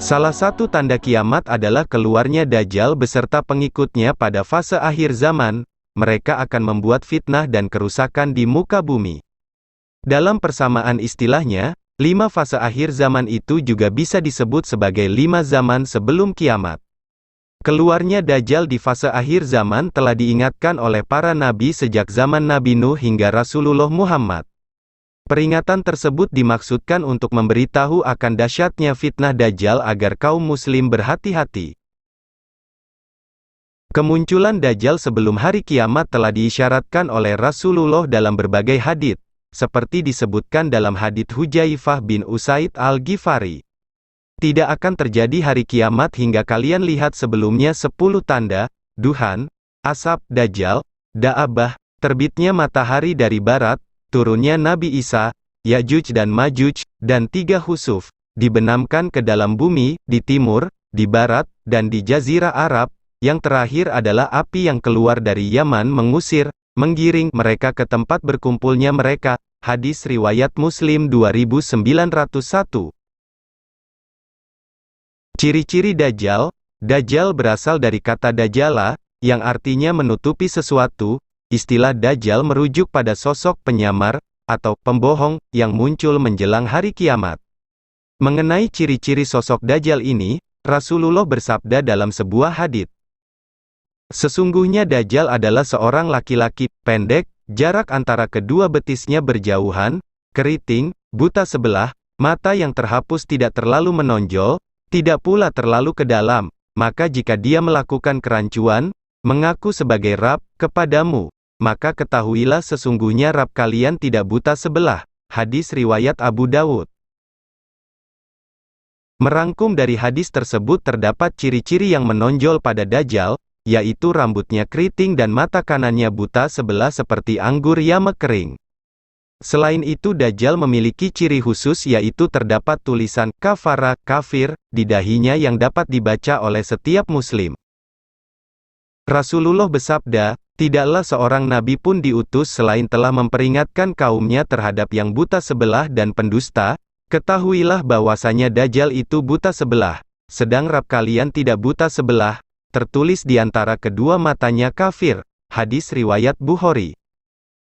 Salah satu tanda kiamat adalah keluarnya Dajjal beserta pengikutnya pada fase akhir zaman. Mereka akan membuat fitnah dan kerusakan di muka bumi. Dalam persamaan istilahnya, 5 fase akhir zaman itu juga bisa disebut sebagai 5 zaman sebelum kiamat. Keluarnya Dajjal di fase akhir zaman telah diingatkan oleh para nabi sejak zaman Nabi Nuh hingga Rasulullah Muhammad. Peringatan tersebut dimaksudkan untuk memberitahu akan dahsyatnya fitnah Dajjal agar kaum muslim berhati-hati. Kemunculan Dajjal sebelum hari kiamat telah diisyaratkan oleh Rasulullah dalam berbagai hadits, seperti disebutkan dalam hadits Hudzaifah bin Usaid al-Ghifari. Tidak akan terjadi hari kiamat hingga kalian lihat sebelumnya 10 tanda, duhan, asap, Dajjal, Da'abah, terbitnya matahari dari barat, turunnya Nabi Isa, Ya'juj dan Ma'juj, dan 3 khusuf, dibenamkan ke dalam bumi, di timur, di barat, dan di Jazirah Arab. Yang terakhir adalah api yang keluar dari Yaman mengusir, menggiring mereka ke tempat berkumpulnya mereka. Hadis riwayat Muslim 2901. Ciri-ciri Dajjal. Dajjal berasal dari kata Dajjala, yang artinya menutupi sesuatu. Istilah Dajjal merujuk pada sosok penyamar, atau pembohong, yang muncul menjelang hari kiamat. Mengenai ciri-ciri sosok Dajjal ini, Rasulullah bersabda dalam sebuah hadits. Sesungguhnya Dajjal adalah seorang laki-laki, pendek, jarak antara kedua betisnya berjauhan, keriting, buta sebelah, mata yang terhapus tidak terlalu menonjol, tidak pula terlalu ke dalam, maka jika dia melakukan kerancuan, mengaku sebagai Rab, kepadamu, maka ketahuilah sesungguhnya Rab kalian tidak buta sebelah. Hadis riwayat Abu Dawud. Merangkum dari hadis tersebut terdapat ciri-ciri yang menonjol pada Dajjal, yaitu rambutnya keriting dan mata kanannya buta sebelah seperti anggur yang kering. Selain itu Dajjal memiliki ciri khusus yaitu terdapat tulisan kafara, kafir, di dahinya yang dapat dibaca oleh setiap muslim. Rasulullah bersabda, tidaklah seorang nabi pun diutus selain telah memperingatkan kaumnya terhadap yang buta sebelah dan pendusta. Ketahuilah bahwasanya Dajjal itu buta sebelah, sedang Rab kalian tidak buta sebelah, tertulis di antara kedua matanya kafir. Hadis riwayat Bukhari.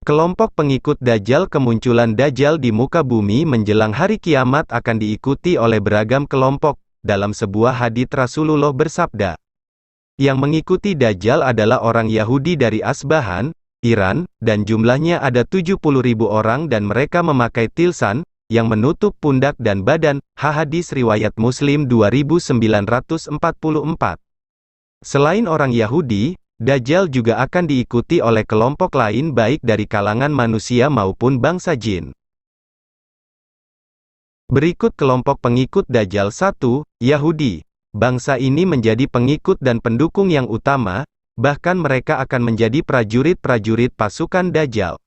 Kelompok pengikut Dajjal. Kemunculan Dajjal di muka bumi menjelang hari kiamat akan diikuti oleh beragam kelompok. Dalam sebuah hadits Rasulullah bersabda, yang mengikuti Dajjal adalah orang Yahudi dari Asbahan, Iran, dan jumlahnya ada 70.000 orang dan mereka memakai tilsan, yang menutup pundak dan badan. Hadis riwayat Muslim 2944. Selain orang Yahudi, Dajjal juga akan diikuti oleh kelompok lain baik dari kalangan manusia maupun bangsa jin. Berikut kelompok pengikut Dajjal. 1. Yahudi. Bangsa ini menjadi pengikut dan pendukung yang utama, bahkan mereka akan menjadi prajurit-prajurit pasukan Dajjal.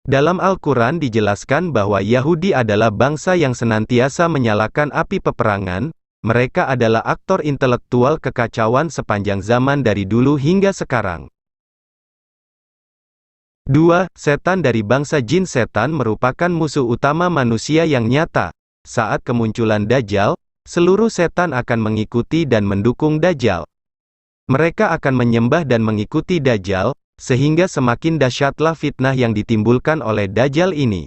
Dalam Al-Quran dijelaskan bahwa Yahudi adalah bangsa yang senantiasa menyalakan api peperangan. Mereka adalah aktor intelektual kekacauan sepanjang zaman dari dulu hingga sekarang. 2. Setan dari bangsa jin. Setan merupakan musuh utama manusia yang nyata. Saat kemunculan Dajjal, seluruh setan akan mengikuti dan mendukung Dajjal. Mereka akan menyembah dan mengikuti Dajjal, sehingga semakin dahsyatlah fitnah yang ditimbulkan oleh Dajjal ini.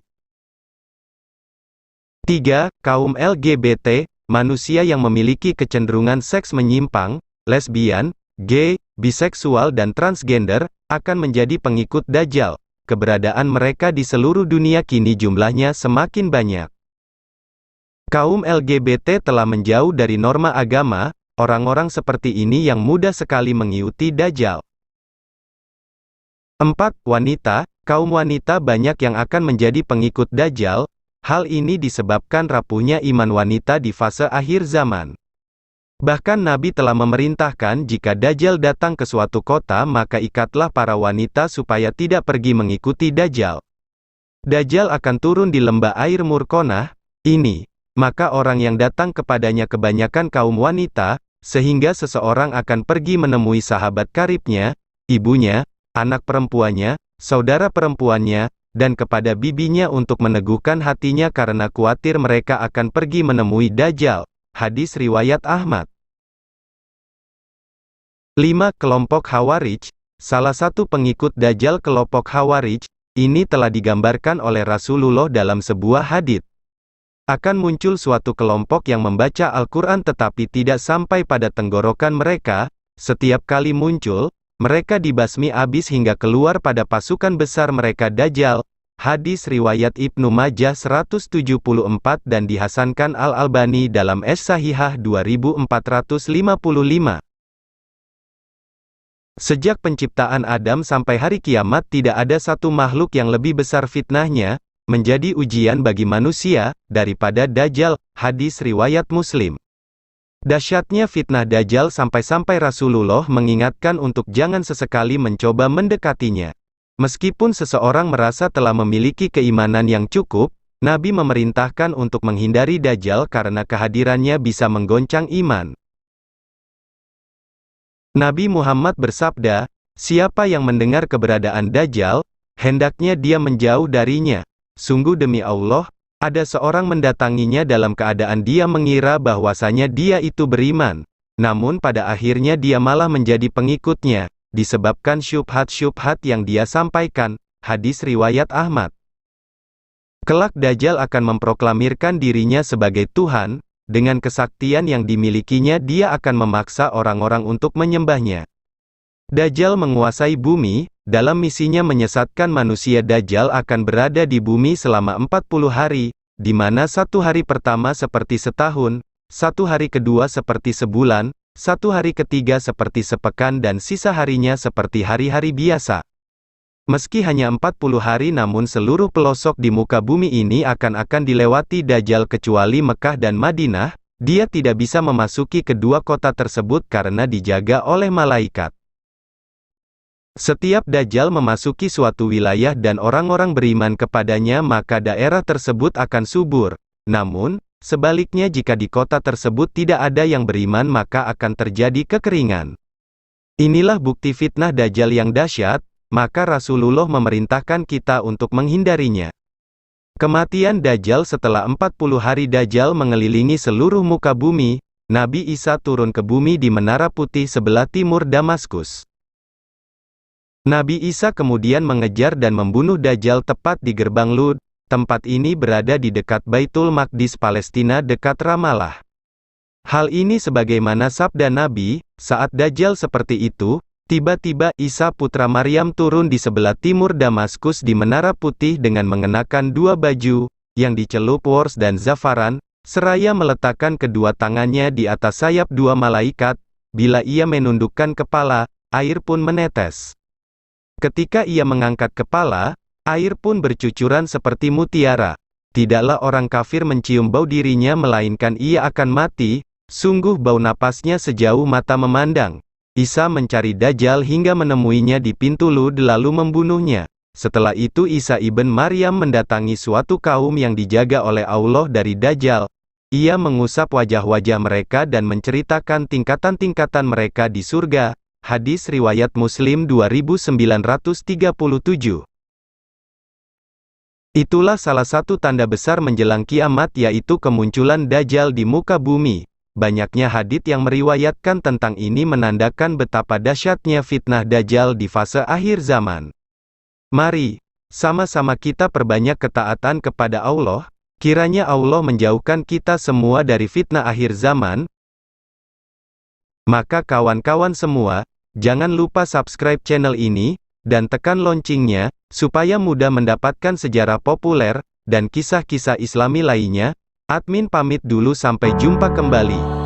3. Kaum LGBT. Manusia yang memiliki kecenderungan seks menyimpang, lesbian, gay, biseksual dan transgender, akan menjadi pengikut Dajjal. Keberadaan mereka di seluruh dunia kini jumlahnya semakin banyak. Kaum LGBT telah menjauh dari norma agama. Orang-orang seperti ini yang mudah sekali mengikuti Dajjal. 4. Wanita. Kaum wanita banyak yang akan menjadi pengikut Dajjal. Hal ini disebabkan rapuhnya iman wanita di fase akhir zaman. Bahkan Nabi telah memerintahkan jika Dajjal datang ke suatu kota maka ikatlah para wanita supaya tidak pergi mengikuti Dajjal. Dajjal akan turun di lembah air Murkonah ini. Maka orang yang datang kepadanya kebanyakan kaum wanita, sehingga seseorang akan pergi menemui sahabat karibnya, ibunya, anak perempuannya, saudara perempuannya, dan kepada bibinya untuk meneguhkan hatinya karena khawatir mereka akan pergi menemui Dajjal. hadis riwayat Ahmad. 5. Kelompok Khawarij. Salah satu pengikut Dajjal kelompok Khawarij, ini telah digambarkan oleh Rasulullah dalam sebuah hadits. Akan muncul suatu kelompok yang membaca Al-Quran tetapi tidak sampai pada tenggorokan mereka, setiap kali muncul, mereka dibasmi habis hingga keluar pada pasukan besar mereka Dajjal. Hadis riwayat Ibnu Majah 174 dan dihasankan Al-Albani dalam As-Sahihah 2455. Sejak penciptaan Adam sampai hari kiamat tidak ada satu makhluk yang lebih besar fitnahnya, menjadi ujian bagi manusia, daripada Dajjal. Hadis riwayat Muslim. Dahsyatnya fitnah Dajjal sampai-sampai Rasulullah mengingatkan untuk jangan sesekali mencoba mendekatinya. Meskipun seseorang merasa telah memiliki keimanan yang cukup, Nabi memerintahkan untuk menghindari Dajjal karena kehadirannya bisa menggoncang iman. Nabi Muhammad bersabda, "Siapa yang mendengar keberadaan Dajjal, hendaknya dia menjauh darinya. Sungguh demi Allah, ada seorang mendatanginya dalam keadaan dia mengira bahwasanya dia itu beriman. Namun pada akhirnya dia malah menjadi pengikutnya, disebabkan syubhat-syubhat yang dia sampaikan." Hadis riwayat Ahmad. Kelak Dajjal akan memproklamirkan dirinya sebagai Tuhan. Dengan kesaktian yang dimilikinya dia akan memaksa orang-orang untuk menyembahnya. Dajjal menguasai bumi. Dalam misinya menyesatkan manusia, Dajjal akan berada di bumi selama 40 hari, di mana satu hari pertama seperti setahun, satu hari kedua seperti sebulan, satu hari ketiga seperti sepekan dan sisa harinya seperti hari-hari biasa. Meski hanya 40 hari namun seluruh pelosok di muka bumi ini akan dilewati Dajjal kecuali Mekah dan Madinah. Dia tidak bisa memasuki kedua kota tersebut karena dijaga oleh malaikat. Setiap Dajjal memasuki suatu wilayah dan orang-orang beriman kepadanya maka daerah tersebut akan subur. Namun, sebaliknya jika di kota tersebut tidak ada yang beriman maka akan terjadi kekeringan. Inilah bukti fitnah Dajjal yang dahsyat. Maka Rasulullah memerintahkan kita untuk menghindarinya. Kematian Dajjal. Setelah 40 hari Dajjal mengelilingi seluruh muka bumi, Nabi Isa turun ke bumi di Menara Putih sebelah timur Damaskus. Nabi Isa kemudian mengejar dan membunuh Dajjal tepat di gerbang Lud. Tempat ini berada di dekat Baitul Maqdis Palestina dekat Ramallah. Hal ini sebagaimana sabda Nabi, saat Dajjal seperti itu, tiba-tiba Isa putra Maryam turun di sebelah timur Damaskus di Menara Putih dengan mengenakan dua baju, yang dicelup wors dan zafaran, seraya meletakkan kedua tangannya di atas sayap dua malaikat. Bila ia menundukkan kepala, air pun menetes. Ketika ia mengangkat kepala, air pun bercucuran seperti mutiara. Tidaklah orang kafir mencium bau dirinya melainkan ia akan mati, sungguh bau napasnya sejauh mata memandang. Isa mencari Dajjal hingga menemuinya di pintu Lud lalu membunuhnya. Setelah itu Isa ibn Maryam mendatangi suatu kaum yang dijaga oleh Allah dari Dajjal. Ia mengusap wajah-wajah mereka dan menceritakan tingkatan-tingkatan mereka di surga. Hadis riwayat Muslim 2937. Itulah salah satu tanda besar menjelang kiamat yaitu kemunculan Dajjal di muka bumi. Banyaknya hadits yang meriwayatkan tentang ini menandakan betapa dahsyatnya fitnah Dajjal di fase akhir zaman. Mari, sama-sama kita perbanyak ketaatan kepada Allah, kiranya Allah menjauhkan kita semua dari fitnah akhir zaman. Maka kawan-kawan semua, jangan lupa subscribe channel ini, dan tekan loncengnya, supaya mudah mendapatkan sejarah populer, dan kisah-kisah Islami lainnya. Admin pamit dulu sampai jumpa kembali.